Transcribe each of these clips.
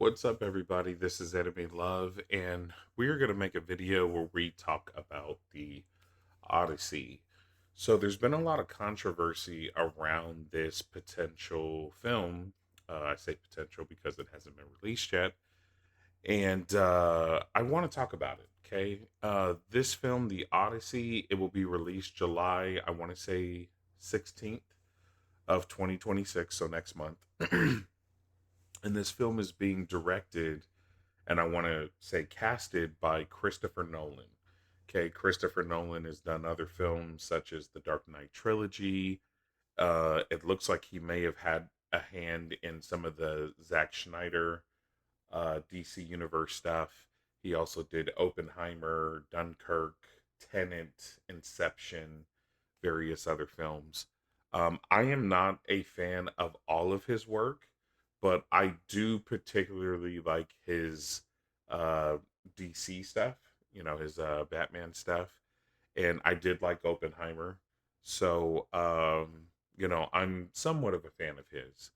What's up, everybody? This is Enemy Love, and we're going to make a video where we talk about the Odyssey. So, there's been a lot of controversy around this potential film. I say potential because it hasn't been released yet, and I want to talk about it. Okay, this film, The Odyssey, it will be released July, I want to say 16th of 2026, so next month. And this film is being directed and I want to say casted by Christopher Nolan. Okay, Christopher Nolan has done other films such as the Dark Knight trilogy. It looks like he may have had a hand in some of the Zack Snyder DC Universe stuff. He also did Oppenheimer, Dunkirk, Tenet, Inception, various other films. I am not a fan of all of his work, but I do particularly like his uh, DC stuff, his Batman stuff. And I did like Oppenheimer. So, I'm somewhat of a fan of his.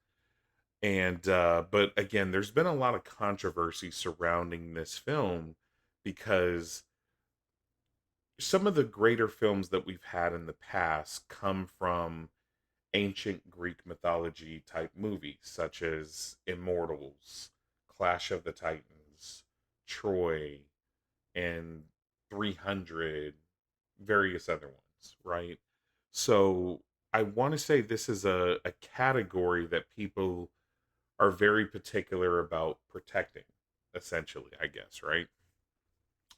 And but again, there's been a lot of controversy surrounding this film because some of the greater films that we've had in the past come from ancient Greek mythology type movies, such as Immortals, Clash of the Titans, Troy, and 300, various other ones, right? So I want to say this is a category that people are very particular about protecting, essentially, I guess, right?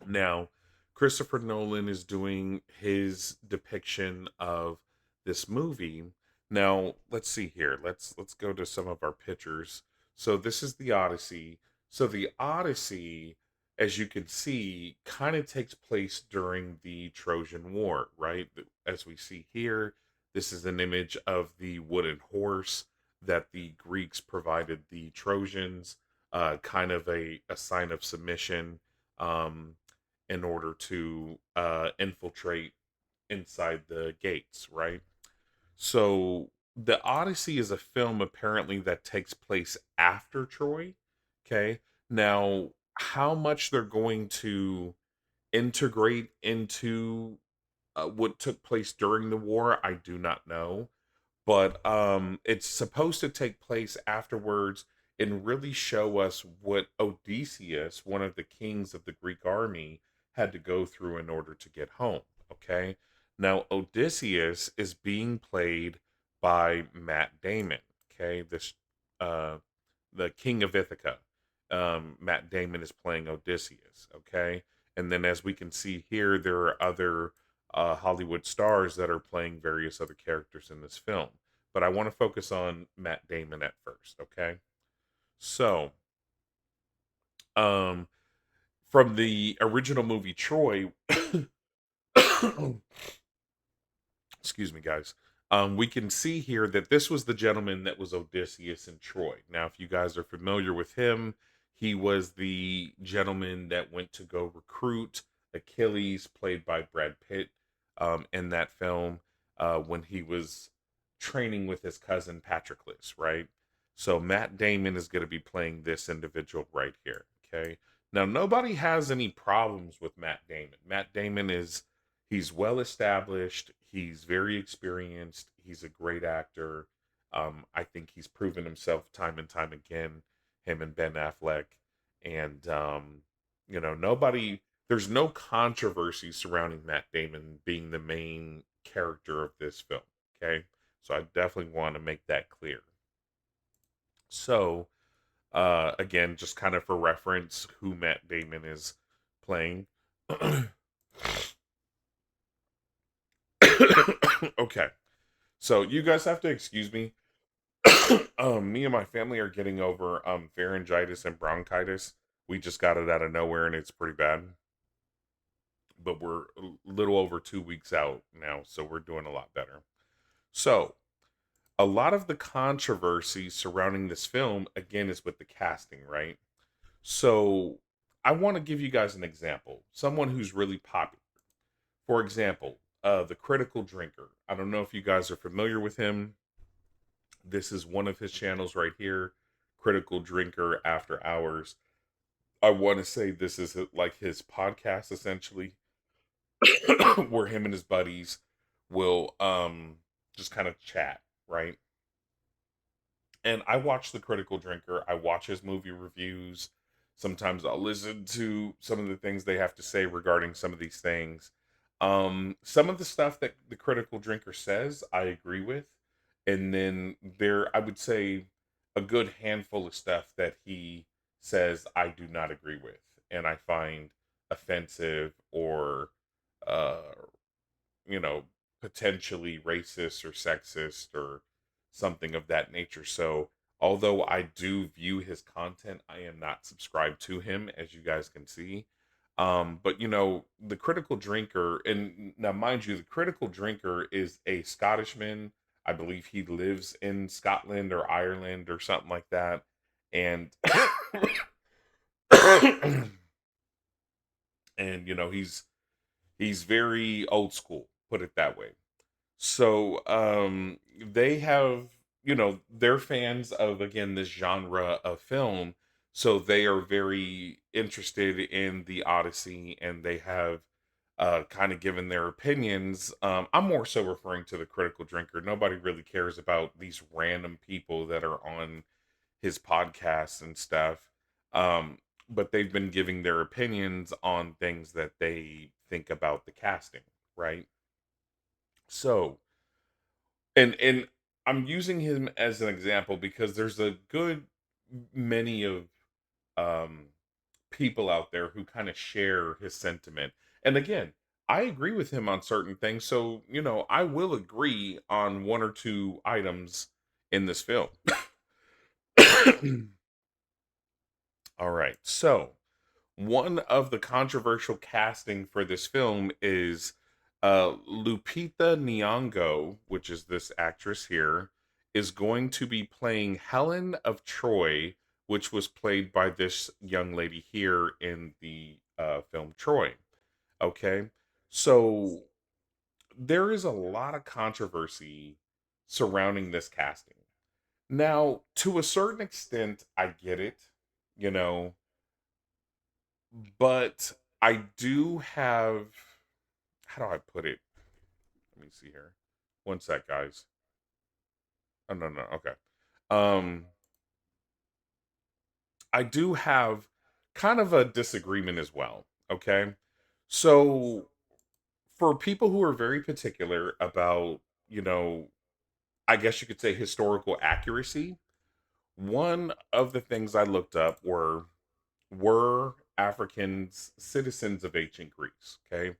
Now, Christopher Nolan is doing his depiction of this movie. Now, let's see here. Let's go to some of our pictures. So this is the Odyssey. So the Odyssey, as you can see, kind of takes place during the Trojan War, right? As we see here, this is an image of the wooden horse that the Greeks provided the Trojans, kind of a sign of submission. In order to infiltrate inside the gates, right? So the Odyssey is a film apparently that takes place after Troy. Okay. Now, how much they're going to integrate into what took place during the war, I do not know, but it's supposed to take place afterwards and really show us what Odysseus, one of the kings of the Greek army, had to go through in order to get home. Okay, now Odysseus is being played by Matt Damon. Okay, this uh the king of Ithaca. Matt Damon is playing Odysseus. Okay, and then as we can see here, there are other Hollywood stars that are playing various other characters in this film. But I want to focus on Matt Damon at first, okay? So, um, from the original movie Troy, excuse me, guys. We can see here that this was the gentleman that was Odysseus in Troy. Now, if you guys are familiar with him, he was the gentleman that went to go recruit Achilles, played by Brad Pitt, in that film when he was training with his cousin Patroclus, right? So Matt Damon is going to be playing this individual right here. Okay. Now, nobody has any problems with Matt Damon. Matt Damon is he's well established. He's very experienced. He's a great actor. I think he's proven himself time and time again. Him and Ben Affleck, and nobody. There's no controversy surrounding Matt Damon being the main character of this film. Okay, so I definitely want to make that clear. So, again, just kind of for reference, who Matt Damon is playing. Okay. So you guys have to excuse me. Me and my family are getting over pharyngitis and bronchitis. We just got it out of nowhere and it's pretty bad. But we're a little over 2 weeks out now, so we're doing a lot better. So a lot of the controversy surrounding this film again is with the casting, right? So I want to give you guys an example. Someone who's really popular. For example, the Critical Drinker. I don't know if you guys are familiar with him. This is one of his channels right here, Critical Drinker After Hours. I want to say this is like his podcast essentially, where him and his buddies will just kind of chat, right? And I watch The Critical Drinker. I watch his movie reviews. Sometimes I'll listen to some of the things they have to say regarding some of these things. Some of the stuff that The Critical Drinker says, I agree with. And then there, I would say, a good handful of stuff that he says I do not agree with. And I find offensive or uh, you know, potentially racist or sexist or something of that nature. So, although I do view his content, I am not subscribed to him, as you guys can see. But the Critical Drinker, and now mind you, the Critical Drinker is a Scottishman. I believe he lives in Scotland or Ireland or something like that. And and he's very old school, put it that way. So they have, they're fans of, again, this genre of film. So they are very interested in the Odyssey, and they have kind of given their opinions. I'm more so referring to the Critical Drinker. Nobody really cares about these random people that are on his podcasts and stuff. Um, but they've been giving their opinions on things that they think about the casting, right? So, and I'm using him as an example because there's a good many of um people out there who kind of share his sentiment. And again, I agree with him on certain things, so I will agree on one or two items in this film. All right. So, one of the controversial casting for this film is Lupita Nyong'o, which is this actress here, is going to be playing Helen of Troy, which was played by this young lady here in the film Troy. Okay, so there is a lot of controversy surrounding this casting. Now, to a certain extent, I get it, you know, but I do have, how do I put it? Let me see here. One sec, guys. Oh, no, no, okay. Um, I do have kind of a disagreement as well. Okay. So for people who are very particular about, you know, I guess you could say historical accuracy, one of the things I looked up were Africans citizens of ancient Greece. Okay.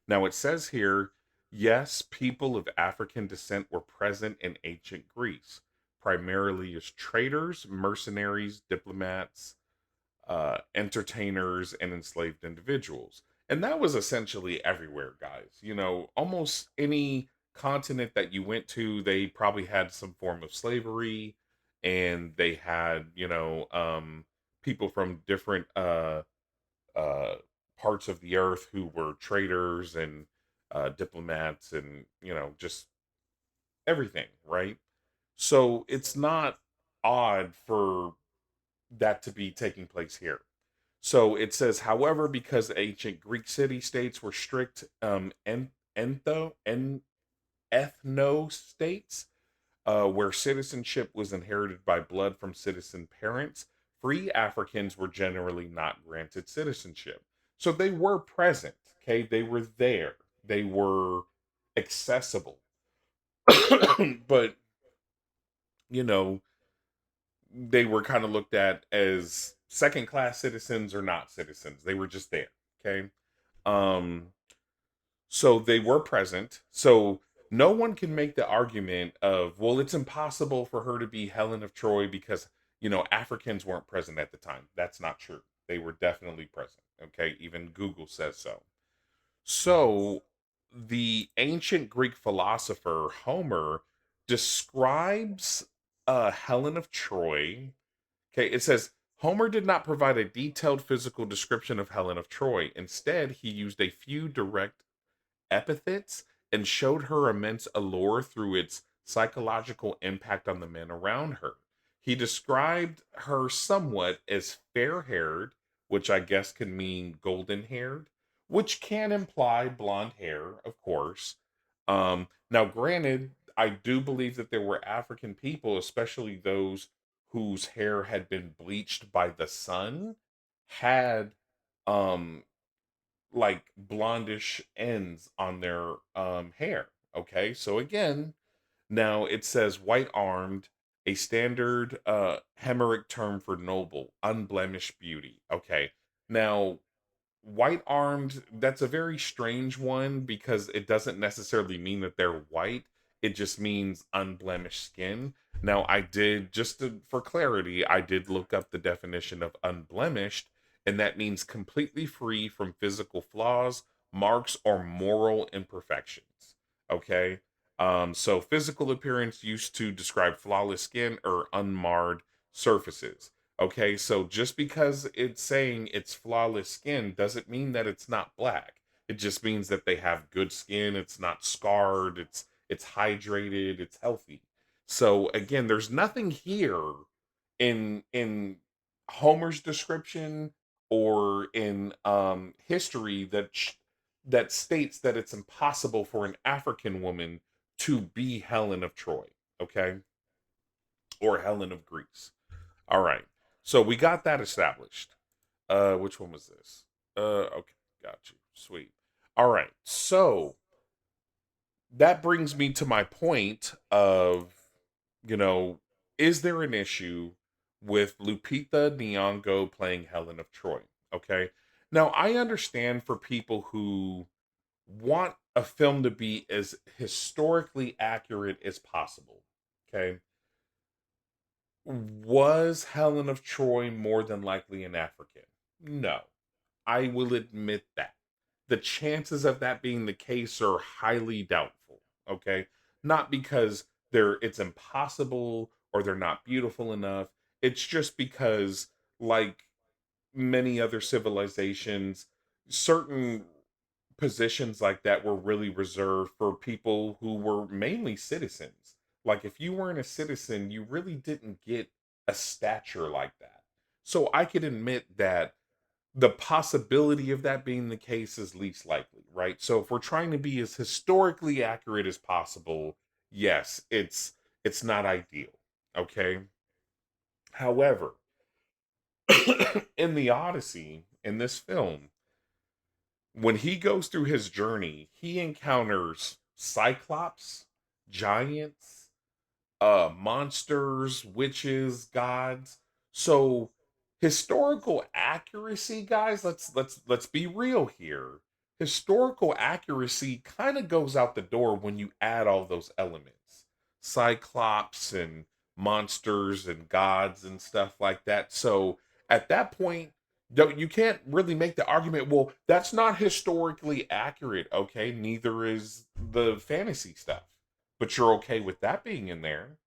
Now it says here, yes, people of African descent were present in ancient Greece, primarily as traders, mercenaries, diplomats, entertainers, and enslaved individuals. And that was essentially everywhere, guys. Almost any continent that you went to, they probably had some form of slavery, and they had, people from different uh, parts of the earth who were traders and diplomats and, just everything, right? So it's not odd for that to be taking place here. So it says, however, because ancient Greek city states were strict entho en, ethno states, where citizenship was inherited by blood from citizen parents, free Africans were generally not granted citizenship. So they were present, okay? They were there, they were accessible. But, you know, they were kind of looked at as second class citizens or not citizens. They were just there, okay? Um, so they were present. So no one can make the argument of, well, it's impossible for her to be Helen of Troy because, Africans weren't present at the time. That's not true. They were definitely present. Okay. Even Google says so. So the ancient Greek philosopher Homer describes Helen of Troy. Okay. It says, Homer did not provide a detailed physical description of Helen of Troy. Instead, he used a few direct epithets and showed her immense allure through its psychological impact on the men around her. He described her somewhat as fair haired, which I guess can mean golden haired, which can imply blonde hair, of course. Now, granted, I do believe that there were African people, especially those whose hair had been bleached by the sun, had um like blondish ends on their hair. Okay, so again, now it says white armed, a standard Hemeric term for noble, unblemished beauty. Okay, now white armed, that's a very strange one because it doesn't necessarily mean that they're white. It just means unblemished skin. Now, I did, for clarity, I did look up the definition of unblemished, and that means completely free from physical flaws, marks, or moral imperfections. Okay. So physical appearance used to describe flawless skin or unmarred surfaces. Okay, so just because it's saying it's flawless skin doesn't mean that it's not black. It just means that they have good skin, it's not scarred, it's hydrated, it's healthy. So again, there's nothing here in Homer's description or in history that states that it's impossible for an African woman to be Helen of Troy, okay? Or Helen of Greece. All right. So we got that established. Which one was this? Okay, got you. Sweet. All right. So that brings me to my point of, you know, is there an issue with Lupita Nyong'o playing Helen of Troy? Okay. Now I understand for people who want a film to be as historically accurate as possible. Okay. Was Helen of Troy more than likely an African? No. I will admit that. The chances of that being the case are highly doubtful. Okay? Not because it's impossible or they're not beautiful enough. It's just because, like many other civilizations, certain positions like that were really reserved for people who were mainly citizens. Like if you weren't a citizen, you really didn't get a stature like that. So I could admit that the possibility of that being the case is least likely, right? So if we're trying to be as historically accurate as possible, yes, it's not ideal, okay? However, in the Odyssey, in this film, when he goes through his journey, he encounters cyclops, giants, monsters, witches, gods. So historical accuracy, guys, let's be real here. Historical accuracy kind of goes out the door when you add all those elements. Cyclops and monsters and gods and stuff like that. So at that point, you can't really make the argument, well, that's not historically accurate, okay? Neither is the fantasy stuff, but you're okay with that being in there.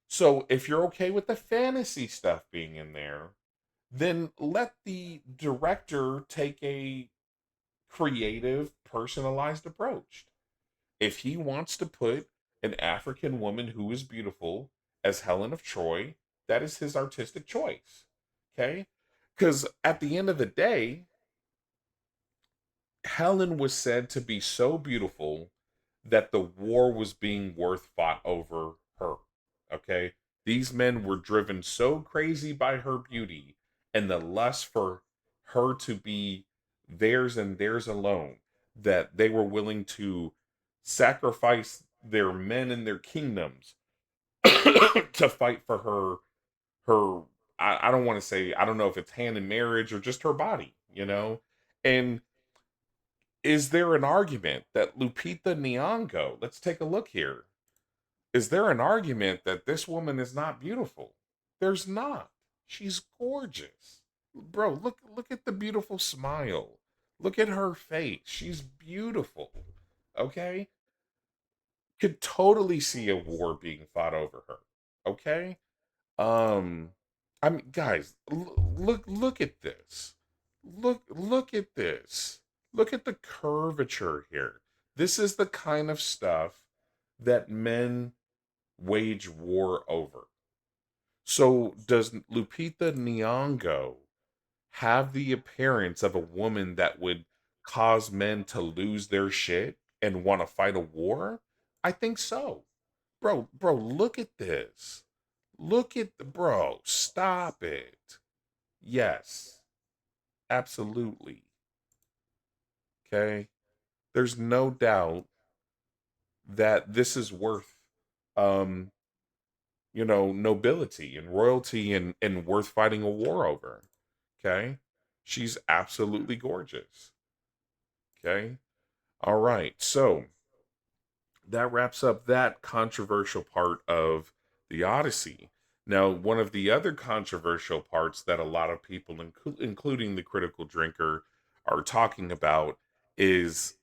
So if you're okay with the fantasy stuff being in there, then let the director take a creative, personalized approach. If he wants to put an African woman who is beautiful as Helen of Troy, that is his artistic choice. Okay? Because at the end of the day, Helen was said to be so beautiful that the war was being worth fought over her. Okay? These men were driven so crazy by her beauty and the lust for her to be theirs and theirs alone that they were willing to sacrifice their men and their kingdoms to fight for her I don't want to say, I don't know if it's hand in marriage or just her body, you know? And is there an argument that Lupita Nyong'o, let's take a look here. Is there an argument that this woman is not beautiful? There's not. She's gorgeous. Bro, look at the beautiful smile. Look at her face. She's beautiful. Okay? Could totally see a war being fought over her. Okay? Um, I mean, guys, look at this. Look at this. Look at the curvature here. This is the kind of stuff that men wage war over. So does Lupita Nyong'o have the appearance of a woman that would cause men to lose their shit and want to fight a war? I think so. Bro, look at this. Look at the bro. Stop it. Yes, absolutely. Okay. There's no doubt that this is worth um, nobility and royalty and worth fighting a war over. Okay? She's absolutely gorgeous. Okay? All right. So, that wraps up that controversial part of the Odyssey. Now, one of the other controversial parts that a lot of people, including the critical drinker, are talking about is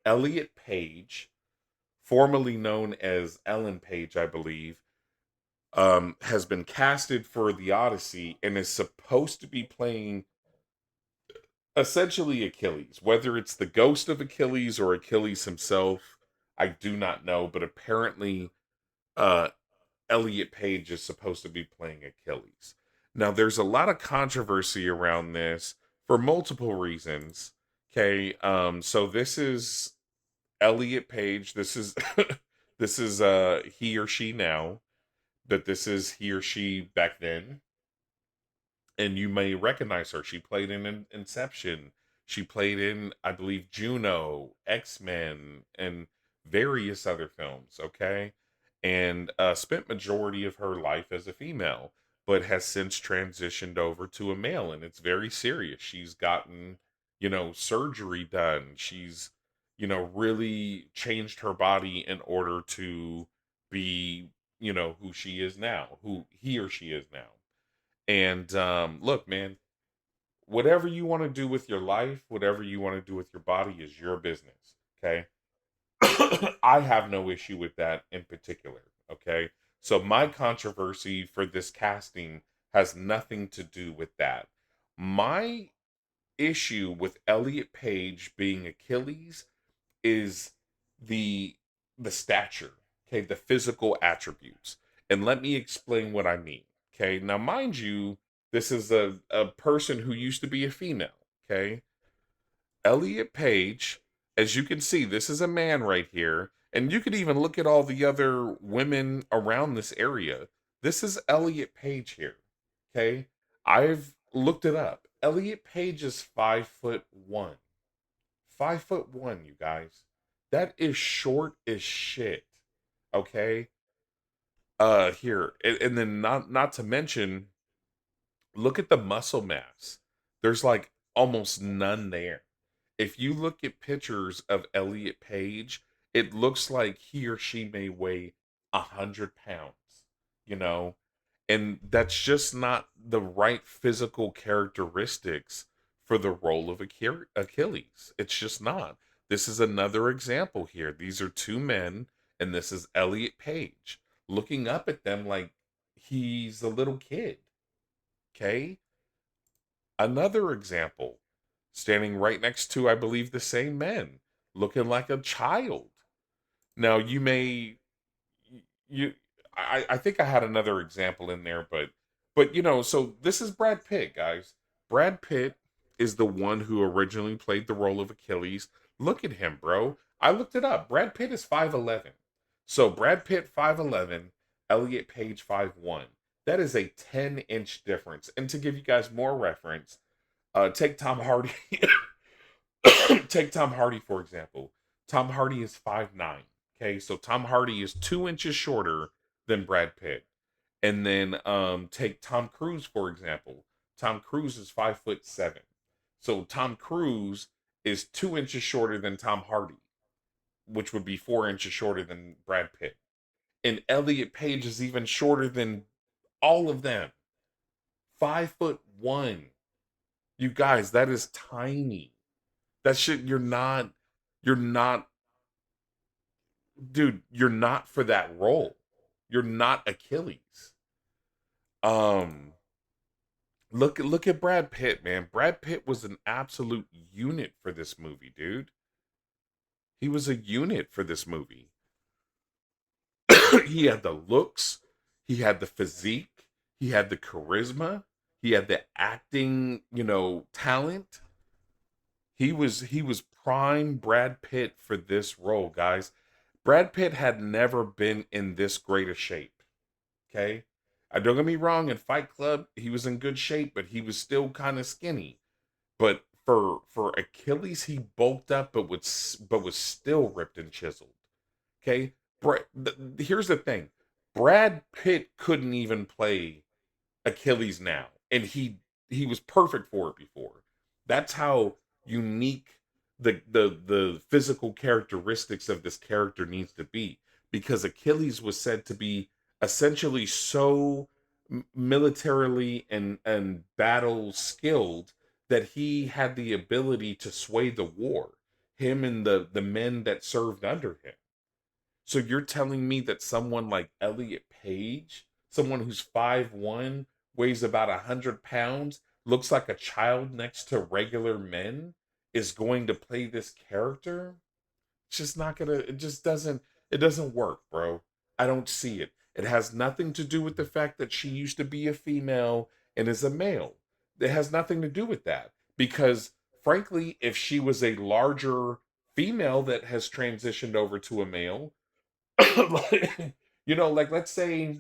Elliot Page, formerly known as Ellen Page, I believe, has been casted for the Odyssey and is supposed to be playing essentially Achilles. Whether it's the ghost of Achilles or Achilles himself, I do not know, but apparently uh Elliot Page is supposed to be playing Achilles. Now there's a lot of controversy around this for multiple reasons. Okay, so this is Elliot Page. This is this is he or she now, but this is he or she back then, and you may recognize her. She played in Inception. She played in, I believe, Juno, X Men, and various other films. Okay, and spent majority of her life as a female, but has since transitioned over to a male, and it's very serious. She's gotten, surgery done. She's, really changed her body in order to be, who she is now, who he or she is now. And look, man, whatever you want to do with your life, whatever you want to do with your body is your business. Okay. I have no issue with that in particular. Okay. So my controversy for this casting has nothing to do with that. My issue with Elliot Page being Achilles is the the stature, okay, the physical attributes. And let me explain what I mean. Okay. Now, mind you, this is a person who used to be a female. Okay. Elliot Page, as you can see, this is a man right here. And you could even look at all the other women around this area. This is Elliot Page here. Okay. I've looked it up. Elliot Page is 5'1". 5'1", you guys. That is short as shit. Okay. Here, and then not to mention, look at the muscle mass. There's like almost none there. If you look at pictures of Elliot Page, it looks like he or she may weigh 100 pounds. You know, and that's just not the right physical characteristics for the role of Achilles. It's just not. This is another example here. These are two men, and this is Elliot Page looking up at them like he's a little kid. Okay. Another example, standing right next to, I believe, the same men, looking like a child. Now, you I think I had another example in there, but so this is Brad Pitt, guys. Brad Pitt is the one who originally played the role of Achilles. Look at him, bro. I looked it up. Brad Pitt is 5'11". So Brad Pitt 5'11", Elliot Page 5'1". That is a 10-inch difference. And to give you guys more reference, take Tom Hardy. Take Tom Hardy, for example. Tom Hardy is 5'9". Okay, so Tom Hardy is 2 inches shorter than Brad Pitt. And then take Tom Cruise, for example. Tom Cruise is 5'7". So Tom Cruise is 2 inches shorter than Tom Hardy, which would be 4 inches shorter than Brad Pitt. And Elliot Page is even shorter than all of them. 5'1". You guys, that is tiny. That shit, you're not, dude, you're not for that role. You're not Achilles. Um, look at Brad Pitt, man. Brad Pitt was an absolute unit for this movie, dude. He was a unit for this movie. He had the looks, He had the physique, he had the charisma, he had the acting, talent. He was prime Brad Pitt for this role, guys. Brad Pitt had never been in this great a shape. Okay. Don't get me wrong, in Fight Club, he was in good shape, but he was still kind of skinny. But for Achilles, he bulked up, but was still ripped and chiseled. Okay. Here's the thing: Brad Pitt couldn't even play Achilles now, and he was perfect for it before. That's how unique the physical characteristics of this character needs to be, because Achilles was said to be essentially so militarily and battle skilled that he had the ability to sway the war, him and the men that served under him. So you're telling me that someone like Elliot Page, someone who's 5'1", weighs about 100 pounds, looks like a child next to regular men, is going to play this character? It's just not gonna, it doesn't work, bro. I don't see it. It has nothing to do with the fact that she used to be a female and is a male. It has nothing to do with that. Because frankly, if she was a larger female that has transitioned over to a male, like, like, let's say,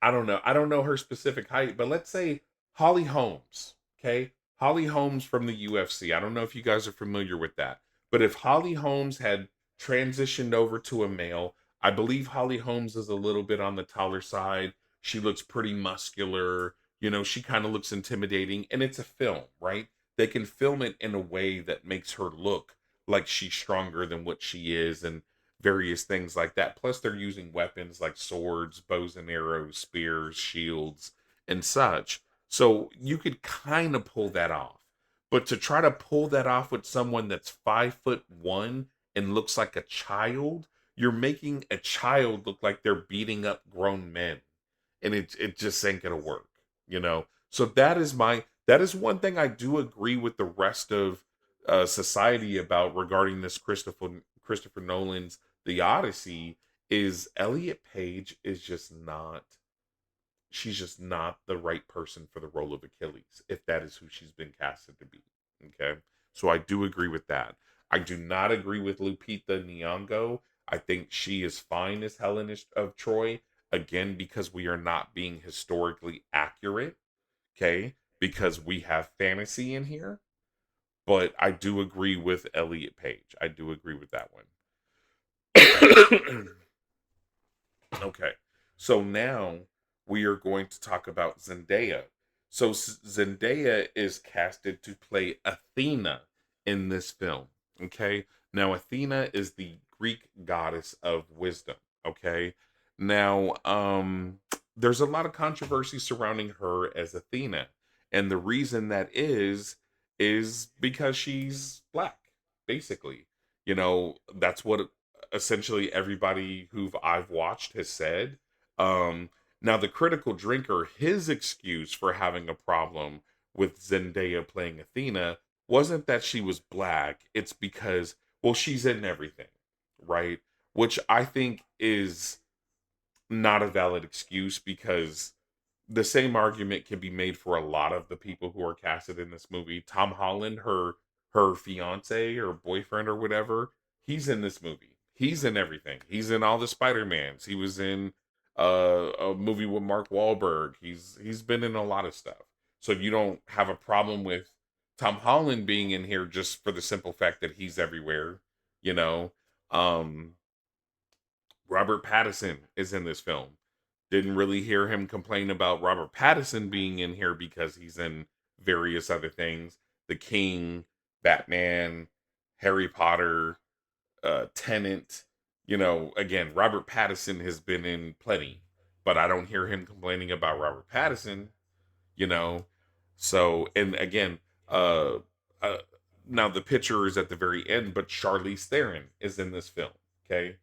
I don't know her specific height, but let's say Holly Holmes. Okay, Holly Holmes from the UFC. I don't know if you guys are familiar with that, but if Holly Holmes had transitioned over to a male, I believe Holly Holmes is a little bit on the taller side. She looks pretty muscular. She kind of looks intimidating, and it's a film, right? They can film it in a way that makes her look like she's stronger than what she is, and various things like that. Plus, they're using weapons like swords, bows and arrows, spears, shields, and such. So you could kind of pull that off. But to try to pull that off with someone that's 5'1" and looks like a child, you're making a child look like they're beating up grown men. And it just ain't gonna work. So that is one thing I do agree with the rest of society about regarding this Christopher Nolan's The Odyssey, is Elliot Page is just not, she's just not the right person for the role of Achilles, if that is who she's been casted to be. Okay. So I do agree with that. I do not agree with Lupita Nyong'o. I think she is fine as Helen of Troy, again, because we are not being historically accurate. Okay. Because we have fantasy in here. But I do agree with Elliot Page. I do agree with that one. Okay. So now we are going to talk about Zendaya. So Zendaya is casted to play Athena in this film. Okay. Now Athena is the Greek goddess of wisdom. Okay. Now, there's a lot of controversy surrounding her as Athena. And the reason that is because she's black, basically. That's what essentially everybody who I've watched has said. Now, the critical drinker, his excuse for having a problem with Zendaya playing Athena wasn't that she was black. It's because, well, she's in everything, right? Which I think is not a valid excuse, because the same argument can be made for a lot of the people who are casted in this movie. Tom Holland, her fiance or boyfriend or whatever, he's in this movie. He's in everything. He's in all the Spider-Mans. He was in a movie with Mark Wahlberg. He's been in a lot of stuff. So you don't have a problem with Tom Holland being in here just for the simple fact that he's everywhere, you know. Um Robert Pattinson is in this film. Didn't really hear him complain about Robert Pattinson being in here because he's in various other things. The King, Batman, Harry Potter, Tenant. Again, Robert Pattinson has been in plenty, but I don't hear him complaining about Robert Pattinson, you know. So, and again, uh, uh now the picture is at the very end, but Charlize Theron is in this film. Okay,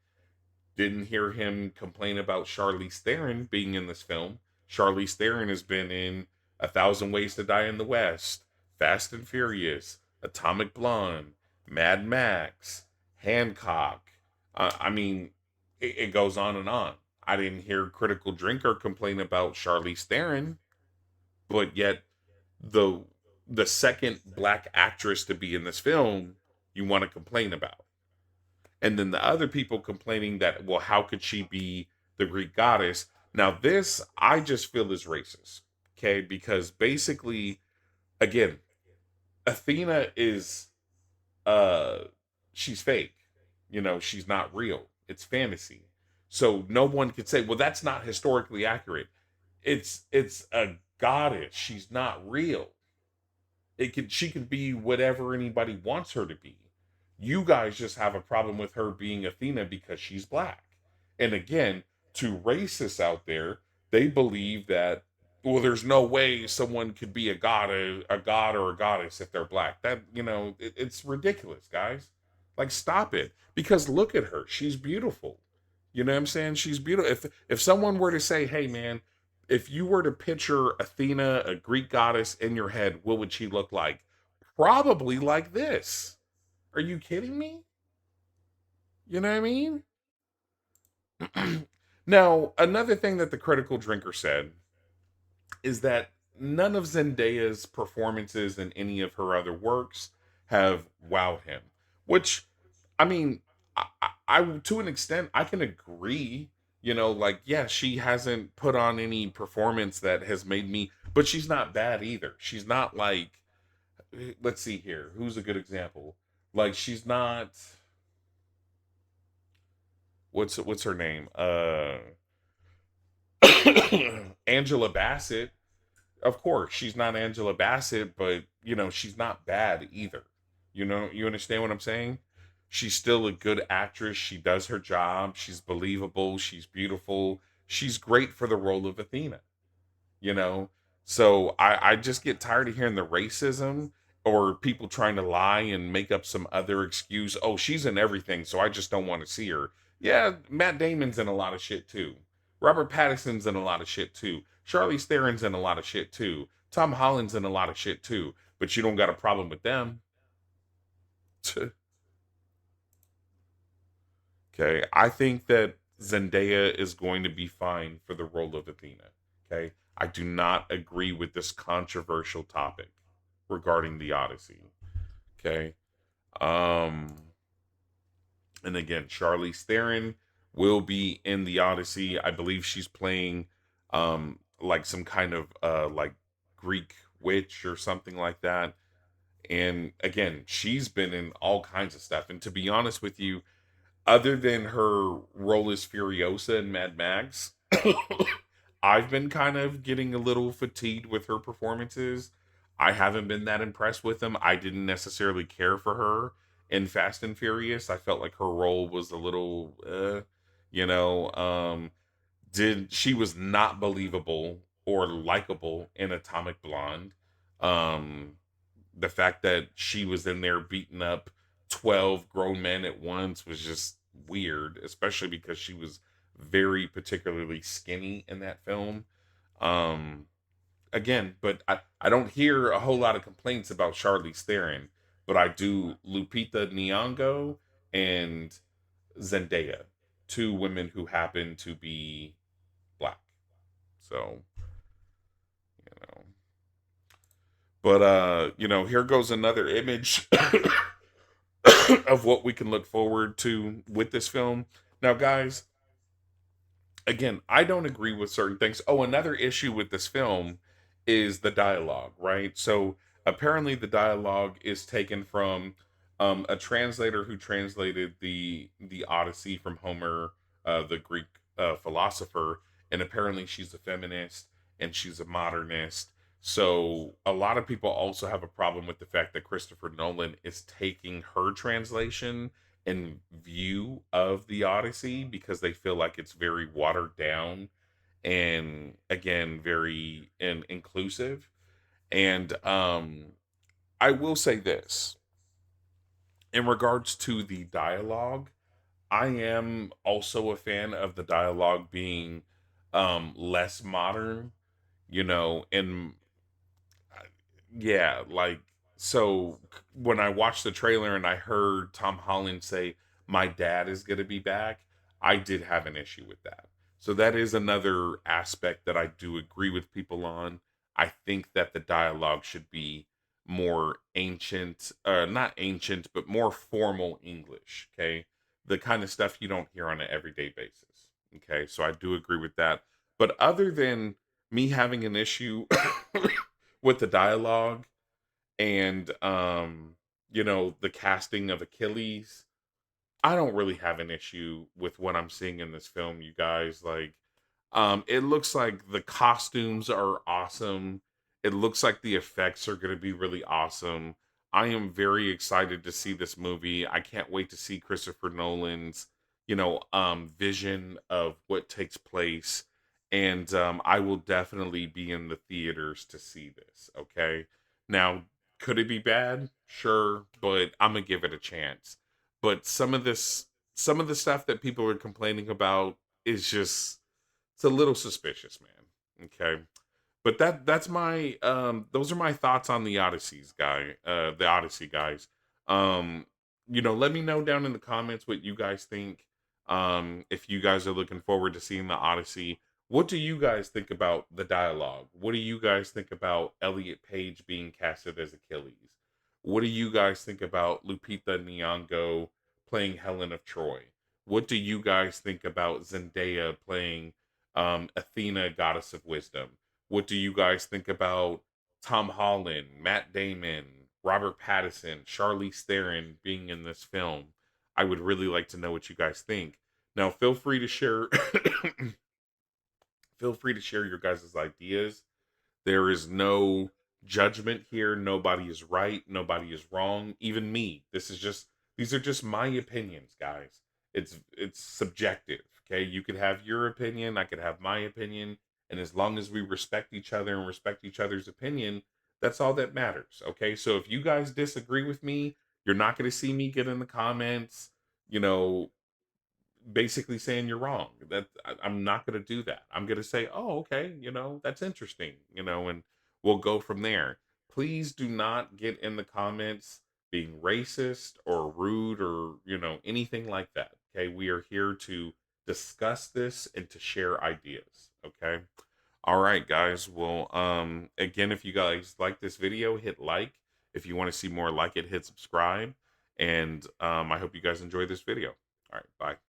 didn't hear him complain about Charlize Theron being in this film. Charlize Theron has been in A Thousand Ways to Die in the West, Fast and Furious, Atomic Blonde, Mad Max, Hancock. I mean, it goes on and on. I didn't hear Critical Drinker complain about Charlize Theron, but yet the the second black actress to be in this film you want to complain about. And then the other people complaining that, well, how could she be the Greek goddess? Now, this I just feel is racist. Okay, because basically, again, Athena is uh she's fake. You know, she's not real. It's fantasy. So no one could say, well, that's not historically accurate. It's a goddess. She's not real. She can be whatever anybody wants her to be. You guys just have a problem with her being Athena because she's black. And again, to racists out there, they believe that, well, there's no way someone could be a god or a goddess if they're black. That, it's ridiculous, guys. Like, stop it. Because look at her. She's beautiful. You know what I'm saying? She's beautiful. If someone were to say, hey man, if you were to picture Athena, a Greek goddess, in your head, what would she look like? Probably like this. Are you kidding me? You know what I mean? Now, another thing that the critical drinker said is that none of Zendaya's performances in any of her other works have wowed him. Which, I mean, I to an extent I can agree. Like, yeah, she hasn't put on any performance that has made me, but she's not bad either. She's not like, let's see here, who's a good example? Like, she's not, what's her name? Angela Bassett. Of course, she's not Angela Bassett, but she's not bad either. You understand what I'm saying? She's still a good actress. She does her job. She's believable. She's beautiful. She's great for the role of Athena you know so I just get tired of hearing the racism or people trying to lie and make up some other excuse. Oh, she's in everything, so I just don't want to see her. Yeah, Matt Damon's in a lot of shit too. Robert Pattinson's in a lot of shit too. Charlize Theron's in a lot of shit too. Tom Holland's in a lot of shit too, but you don't got a problem with them. Okay, I think that Zendaya is going to be fine for the role of Athena. Okay, I do not agree with this controversial topic regarding the Odyssey. Okay, um, and again, Charlize Theron will be in the Odyssey. I believe she's playing, like some kind of like Greek witch or something like that. And again, she's been in all kinds of stuff. And to be honest with you, other than her role as Furiosa in Mad Max, I've been kind of getting a little fatigued with her performances. I haven't been that impressed with them. I didn't necessarily care for her in Fast and Furious. I felt like her role was a little, you know, did she was not believable or likable in Atomic Blonde. Um, the fact that she was in there beating up 12 grown men at once was just weird, especially because she was very particularly skinny in that film. Um, Again, but I don't hear a whole lot of complaints about Charlize Theron, but I do Lupita Nyong'o and Zendaya, two women who happen to be black. So, you know. But here goes another image of what we can look forward to with this film. Now, guys, again, I don't agree with certain things. Oh, another issue with this film is the dialogue, right? So apparently, the dialogue is taken from a translator who translated the Odyssey from Homer, the Greek philosopher, and apparently she's a feminist and she's a modernist. So a lot of people also have a problem with the fact that Christopher Nolan is taking her translation and view of the Odyssey because they feel like it's very watered down and again very inclusive. And I will say this in regards to the dialogue, I am also a fan of the dialogue being less modern, and yeah, like when I watched the trailer and I heard Tom Holland say, "My dad is gonna be back," I did have an issue with that. So that is another aspect that I do agree with people on. I think that the dialogue should be more ancient, not ancient, but more formal English. Okay. The kind of stuff you don't hear on an everyday basis. Okay. So I do agree with that. But other than me having an issue with the dialogue and, the casting of Achilles, I don't really have an issue with what I'm seeing in this film, you guys. Like, it looks like the costumes are awesome. It looks like the effects are going to be really awesome. I am very excited to see this movie. I can't wait to see Christopher Nolan's, vision of what takes place. And I will definitely be in the theaters to see this. Okay. Now, could it be bad? Sure, but I'm gonna give it a chance. But some of the stuff that people are complaining about is just, it's a little suspicious, man. Okay. But that's my those are my thoughts on the Odyssey guys. Um Let me know down in the comments what you guys think. If you guys are looking forward to seeing the Odyssey, what do you guys think about the dialogue? What do you guys think about Elliot Page being casted as Achilles? What do you guys think about Lupita Nyong'o playing Helen of Troy? What do you guys think about Zendaya playing Athena, Goddess of Wisdom? What do you guys think about Tom Holland, Matt Damon, Robert Pattinson, Charlize Theron being in this film? I would really like to know what you guys think. Now, feel free to share feel free to share your guys' ideas. There is no judgment here. Nobody is right. Nobody is wrong. Even me. These are just my opinions, guys. It's subjective. Okay. You could have your opinion. I could have my opinion. And as long as we respect each other and respect each other's opinion, that's all that matters. Okay. So if you guys disagree with me, you're not going to see me get in the comments, you know, basically saying you're wrong. I'm not going to do that. I'm going to say, "Oh, okay, that's interesting," and we'll go from there. Please do not get in the comments being racist or rude or, anything like that. Okay? We are here to discuss this and to share ideas, okay? All right, guys. Well, again, if you guys like this video, hit like. If you want to see more like it, hit subscribe. And I hope you guys enjoy this video. All right, bye.